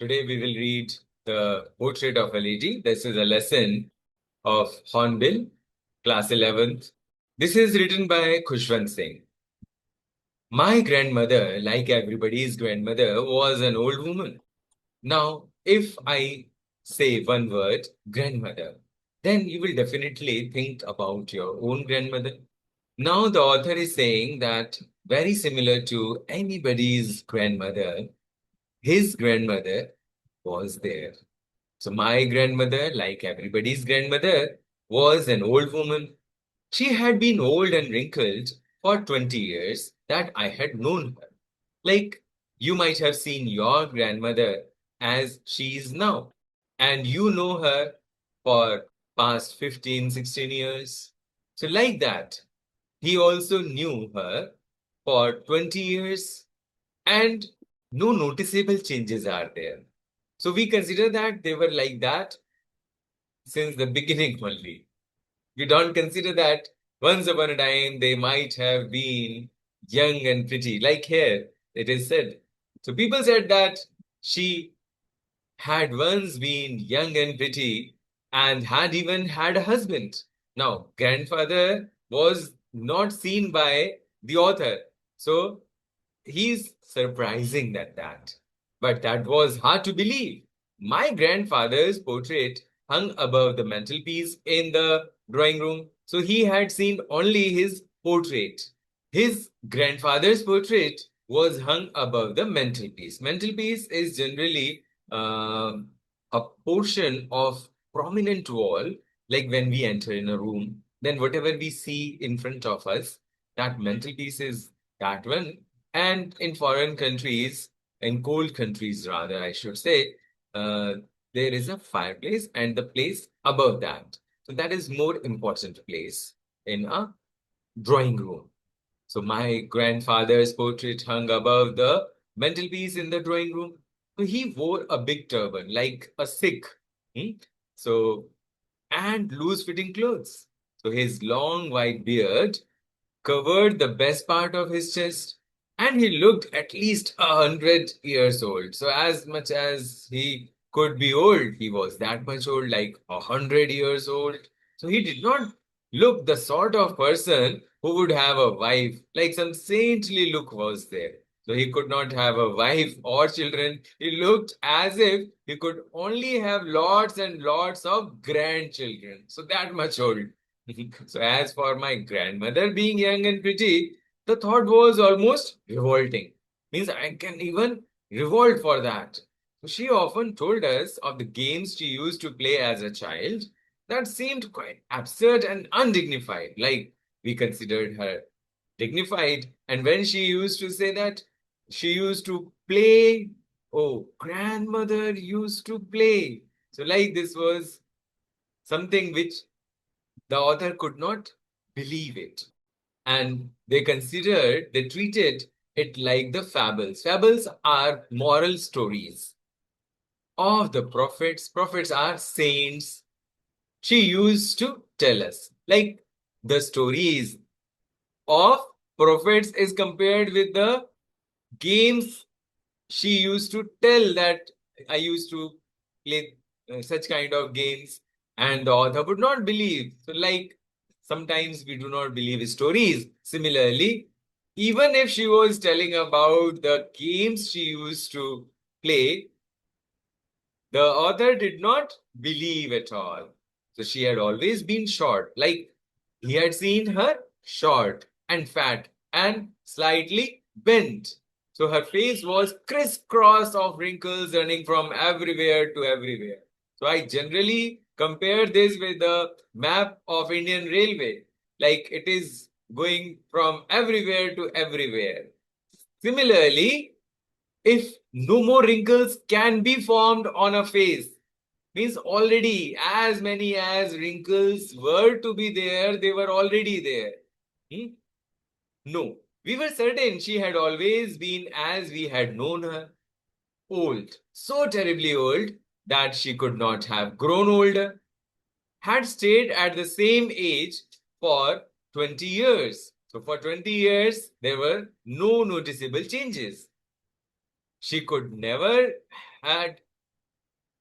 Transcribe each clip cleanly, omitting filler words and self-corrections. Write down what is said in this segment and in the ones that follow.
Today we will read the Portrait of a Lady. This is a lesson of Hornbill, class 11th. This is written by Khushwant Singh. My grandmother, like everybody's grandmother, was an old woman. Now, if I say one word, grandmother, then you will definitely think about your own grandmother. Now, the author is saying that very similar to anybody's grandmother, his grandmother was there. So my grandmother, like everybody's grandmother, was an old woman. She had been old and wrinkled for 20 years that I had known her. Like you might have seen your grandmother as she is now, and you know her for past 15, 16 years. So like that, he also knew her for 20 years and no noticeable changes are there. So we consider that they were like that since the beginning only. We don't consider that once upon a time they might have been young and pretty, like here it is said. So people said that she had once been young and pretty and had even had a husband. Now, grandfather was not seen by the author. So he's surprising that. But that was hard to believe. My grandfather's portrait hung above the mantelpiece in the drawing room, so he had seen only his portrait. His grandfather's portrait was hung above the mantelpiece. Mantelpiece is generally a portion of prominent wall, like when we enter in a room, then whatever we see in front of us, that mantelpiece is that one. And in foreign countries, in cold countries rather, I should say, uh, there is a fireplace and the place above that. So that is more important place in a drawing room. So my grandfather's portrait hung above the mantelpiece in the drawing room. So he wore a big turban like a Sikh. Hmm? So and loose fitting clothes. So his long white beard covered the best part of his chest, and he looked at least 100 years old. So as much as he could be old, he was that much old, like 100 years old. So he did not look the sort of person who would have a wife, like some saintly look was there. So he could not have a wife or children. He looked as if he could only have lots and lots of grandchildren. So that much old. So as for my grandmother being young and pretty, the thought was almost revolting. Means I can even revolt for that. So she often told us of the games she used to play as a child that seemed quite absurd and undignified. Like we considered her dignified. And when she used to say that she used to play, oh, grandmother used to play. So like this was something which the author could not believe it. And they treated it like the fables. Fables are moral stories of the prophets. Prophets are saints. She used to tell us. Like the stories of prophets is compared with the games she used to tell that I used to play such kind of games, and the author would not believe. So, like sometimes we do not believe stories. Similarly, even if she was telling about the games she used to play, the author did not believe at all. So she had always been short. Like he had seen her short and fat and slightly bent. So her face was crisscross of wrinkles running from everywhere to everywhere. So I generally compare this with the map of Indian Railway. Like it is going from everywhere to everywhere. Similarly, if no more wrinkles can be formed on a face, means already as many as wrinkles were to be there, they were already there. Hmm? No, we were certain she had always been as we had known her, old, so terribly old that she could not have grown older, had stayed at the same age for 20 years. So for 20 years, there were no noticeable changes. She could never had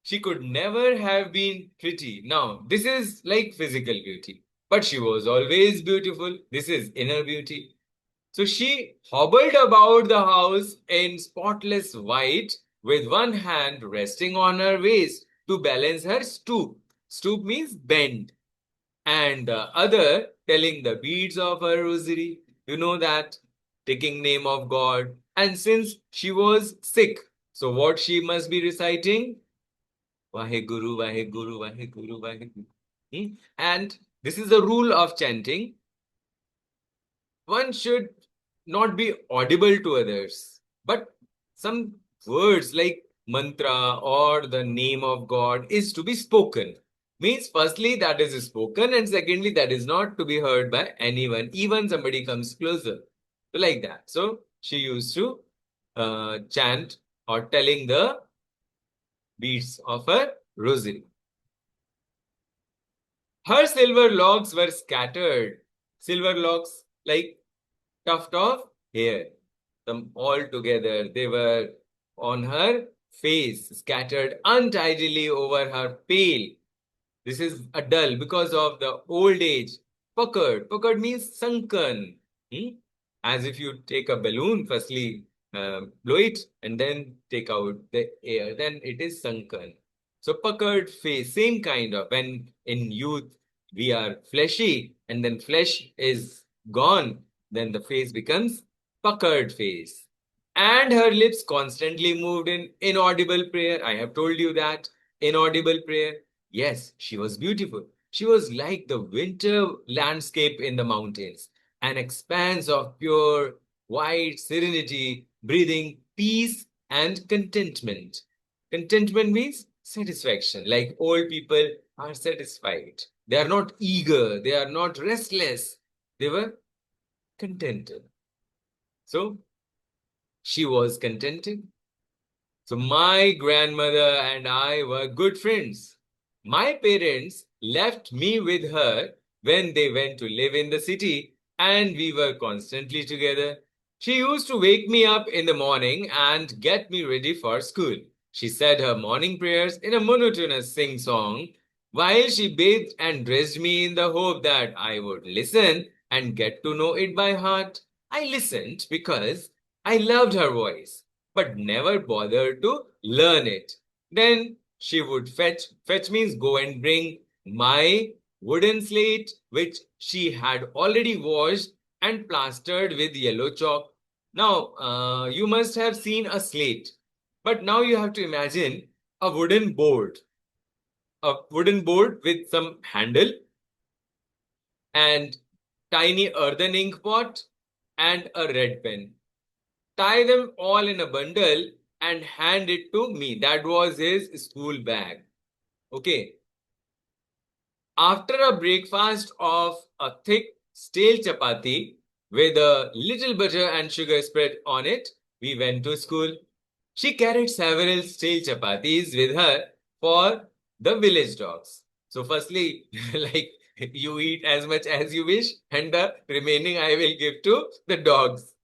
She could never have been pretty. Now, this is like physical beauty, but she was always beautiful. This is inner beauty. So she hobbled about the house in spotless white with one hand resting on her waist to balance her stoop. Stoop means bend. And the other telling the beads of her rosary. You know that, taking name of God. And since she was sick, so what she must be reciting? Vaheguru, Vaheguru, Vaheguru, Vaheguru. And this is the rule of chanting. One should not be audible to others, but some words like mantra or the name of God is to be spoken. Means firstly that is spoken, and secondly that is not to be heard by anyone, even somebody comes closer. So like that. So she used to chant or telling the beads of her rosary. Her silver locks were scattered. Silver locks like tuft of hair. Them all together. They were on her face, scattered untidily over her pale. This is a dull because of the old age. Puckered. Puckered means sunken. As if you take a balloon, firstly blow it and then take out the air. Then it is sunken. So puckered face, same kind of. When in youth we are fleshy and then flesh is gone, then the face becomes puckered face. And her lips constantly moved in inaudible prayer. I have told you that. Inaudible prayer. Yes, she was beautiful. She was like the winter landscape in the mountains, an expanse of pure white serenity, breathing peace and contentment. Contentment means satisfaction. Like old people are satisfied. They are not eager. They are not restless. They were contented. So she was contented. So my grandmother and I were good friends. My parents left me with her when they went to live in the city, and we were constantly together. She used to wake me up in the morning and get me ready for school. She said her morning prayers in a monotonous sing song while she bathed and dressed me in the hope that I would listen and get to know it by heart. I listened because I loved her voice, but never bothered to learn it. Then she would fetch. Fetch means go and bring my wooden slate, which she had already washed and plastered with yellow chalk. Now, you must have seen a slate, but now you have to imagine a wooden board. A wooden board with some handle and tiny earthen ink pot and a red pen. Tie them all in a bundle and hand it to me. That was his school bag. Okay. After a breakfast of a thick stale chapati with a little butter and sugar spread on it, we went to school. She carried several stale chapatis with her for the village dogs. So, firstly, like you eat as much as you wish, and the remaining I will give to the dogs.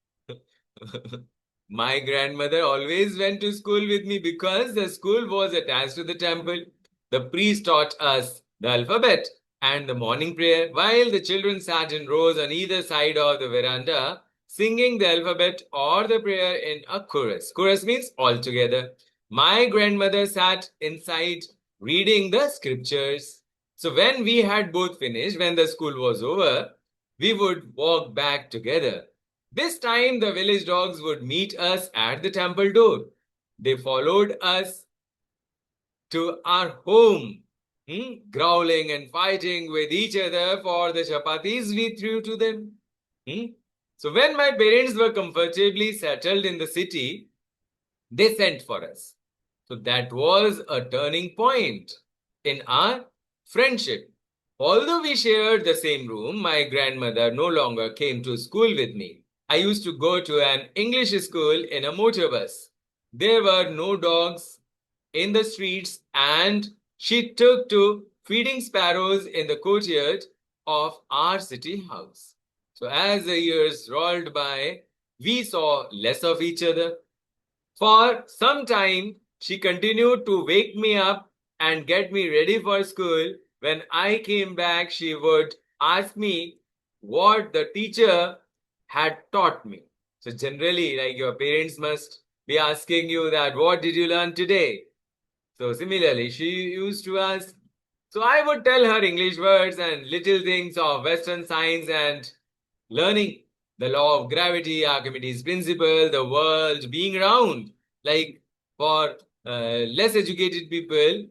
My grandmother always went to school with me because the school was attached to the temple. The priest taught us the alphabet and the morning prayer, while the children sat in rows on either side of the veranda, singing the alphabet or the prayer in a chorus. Chorus means all together. My grandmother sat inside reading the scriptures. So when we had both finished, when the school was over, we would walk back together. This time the village dogs would meet us at the temple door. They followed us to our home, growling and fighting with each other for the chapatis we threw to them. So when my parents were comfortably settled in the city, they sent for us. So that was a turning point in our friendship. Although we shared the same room, my grandmother no longer came to school with me. I used to go to an English school in a motor bus. There were no dogs in the streets, and she took to feeding sparrows in the courtyard of our city house. So as the years rolled by, we saw less of each other. For some time, she continued to wake me up and get me ready for school. When I came back, she would ask me what the teacher had taught me. So generally, like your parents must be asking you that, what did you learn today? So similarly, she used to ask. So I would tell her English words and little things of Western science and learning. The law of gravity, Archimedes' principle, the world being round. Like for less educated people,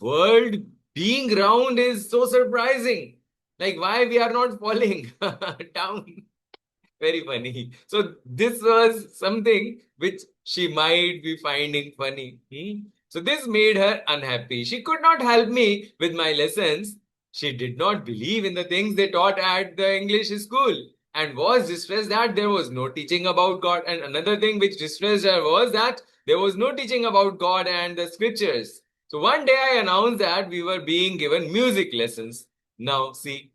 world being round is so surprising. Like why we are not falling down. Very funny. So this was something which she might be finding funny. So this made her unhappy. She could not help me with my lessons. She did not believe in the things they taught at the English school and was distressed that there was no teaching about God. And another thing which distressed her was that there was no teaching about God and the scriptures. So one day I announced that we were being given music lessons. Now see,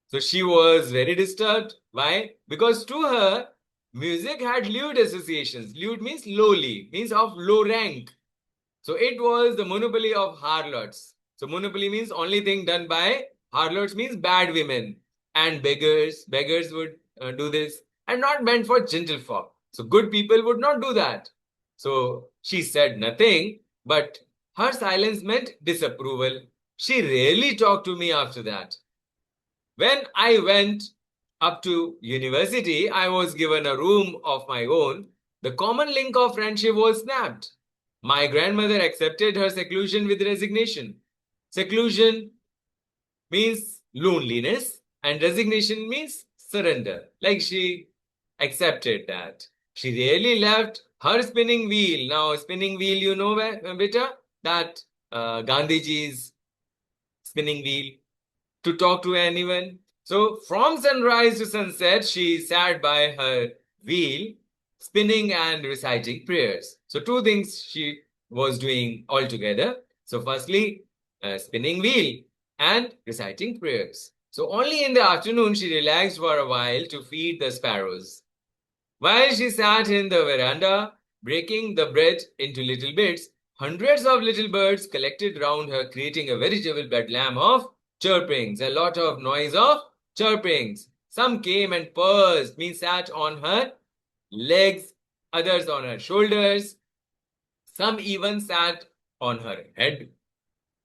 so she was very disturbed. Why? Because to her, music had lewd associations. Lewd means lowly, means of low rank. So it was the monopoly of harlots. So monopoly means only thing done by harlots means bad women and beggars. Beggars would do this and not meant for gentlefolk. So good people would not do that. So she said nothing, but her silence meant disapproval. She rarely talked to me after that. When I went up to university, I was given a room of my own. The common link of friendship was snapped. My grandmother accepted her seclusion with resignation. Seclusion means loneliness, and resignation means surrender. Like she accepted that. She really left her spinning wheel. Now, spinning wheel, you know, beta, that Gandhiji's spinning wheel to talk to anyone. So from sunrise to sunset, she sat by her wheel, spinning and reciting prayers. So two things she was doing altogether. So firstly, spinning wheel and reciting prayers. So only in the afternoon she relaxed for a while to feed the sparrows. While she sat in the veranda, breaking the bread into little bits, hundreds of little birds collected round her, creating a veritable bedlam of chirpings, a lot of noise of chirpings. Some came and perched, means sat on her legs, others on her shoulders, some even sat on her head.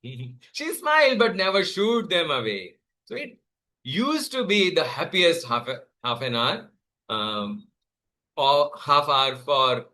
She smiled but never shooed them away. So it used to be the happiest half an hour. Or half hour for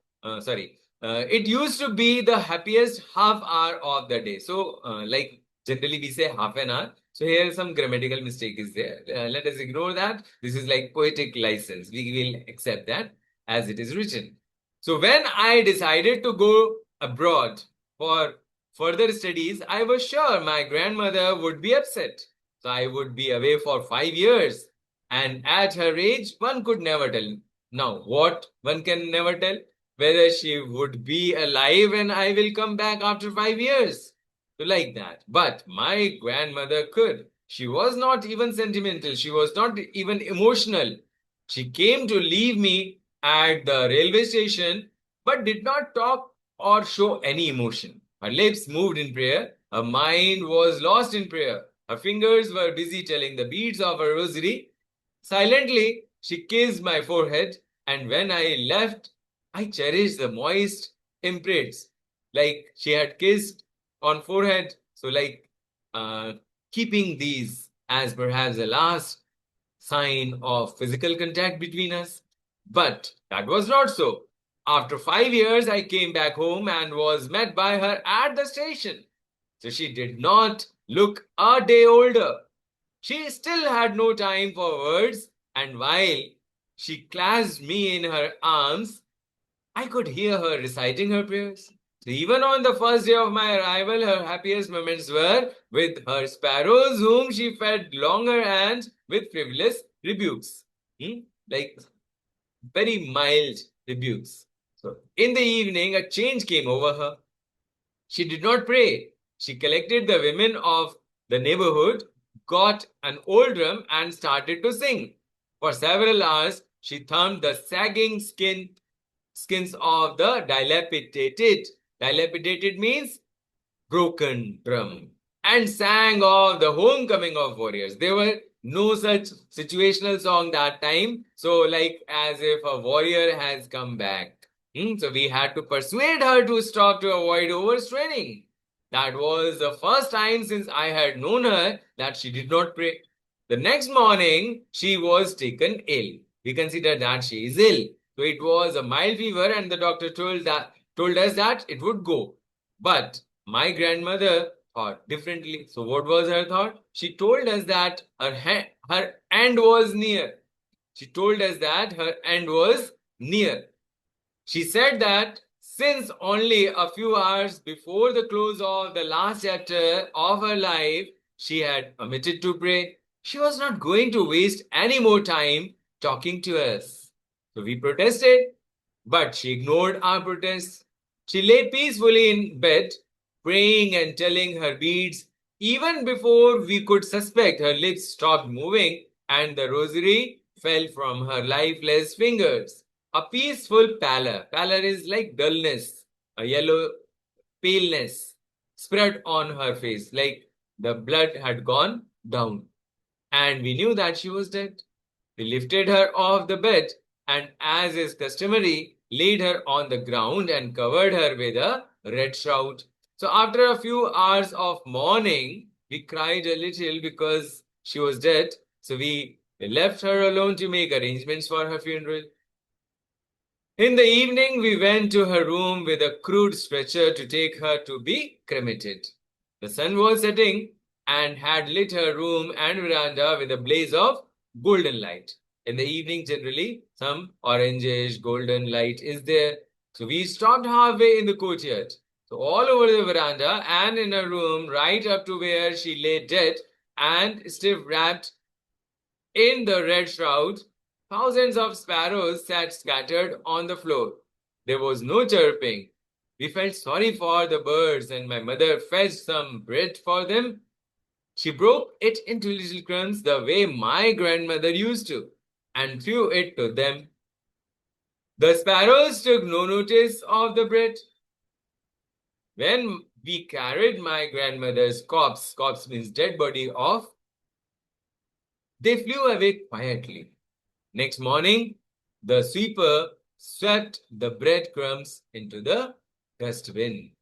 it used to be the happiest half hour of the day. So like generally we say half an hour. So here some grammatical mistake is there. Let us ignore that. This is like poetic license. We will accept that as it is written. So when I decided to go abroad for further studies, I was sure my grandmother would be upset. So I would be away for 5 years, and at her age one could never tell. Now, what one can never tell? Whether she would be alive and I will come back after 5 years. So like that. But my grandmother could. She was not even sentimental. She was not even emotional. She came to leave me at the railway station, but did not talk or show any emotion. Her lips moved in prayer. Her mind was lost in prayer. Her fingers were busy telling the beads of her rosary. Silently, she kissed my forehead, and when I left, I cherished the moist imprints. Like she had kissed on forehead. So, like uh, keeping these as perhaps the last sign of physical contact between us. But that was not so. After 5 years, I came back home and was met by her at the station. So she did not look a day older. She still had no time for words, and while she clasped me in her arms, I could hear her reciting her prayers. So even on the first day of my arrival, her happiest moments were with her sparrows, whom she fed longer and with frivolous rebukes. Like very mild rebukes. So in the evening, a change came over her. She did not pray. She collected the women of the neighborhood, got an old drum, and started to sing. For several hours, she thumbed the sagging skins of the dilapidated. Dilapidated means broken drum and sang of the homecoming of warriors. There were no such situational song that time. So, like as if a warrior has come back. So we had to persuade her to stop to avoid overstraining. That was the first time since I had known her that she did not pray. The next morning, she was taken ill. We consider that she is ill. So it was a mild fever, and the doctor told us that it would go. But my grandmother thought differently. So what was her thought? She told us that her end was near. She told us that her end was near. She said that since only a few hours before the close of the last chapter of her life, she had omitted to pray, she was not going to waste any more time talking to us. So we protested, but she ignored our protests. She lay peacefully in bed, praying and telling her beads. Even before we could suspect, her lips stopped moving and the rosary fell from her lifeless fingers. A peaceful pallor. Pallor is like dullness, a yellow paleness spread on her face, like the blood had gone down. And we knew that she was dead. We lifted her off the bed and, as is customary, laid her on the ground and covered her with a red shroud. So, after a few hours of mourning, we cried a little because she was dead. So, we left her alone to make arrangements for her funeral. In the evening, we went to her room with a crude stretcher to take her to be cremated. The sun was setting and had lit her room and veranda with a blaze of golden light. In the evening, generally, some orangish golden light is there. So we stopped halfway in the courtyard. So all over the veranda and in her room, right up to where she lay dead and stiff wrapped in the red shroud, thousands of sparrows sat scattered on the floor. There was no chirping. We felt sorry for the birds, and my mother fetched some bread for them. She broke it into little crumbs the way my grandmother used to, and threw it to them. The sparrows took no notice of the bread. When we carried my grandmother's corpse means dead body off, they flew away quietly. Next morning, the sweeper swept the breadcrumbs into the dustbin.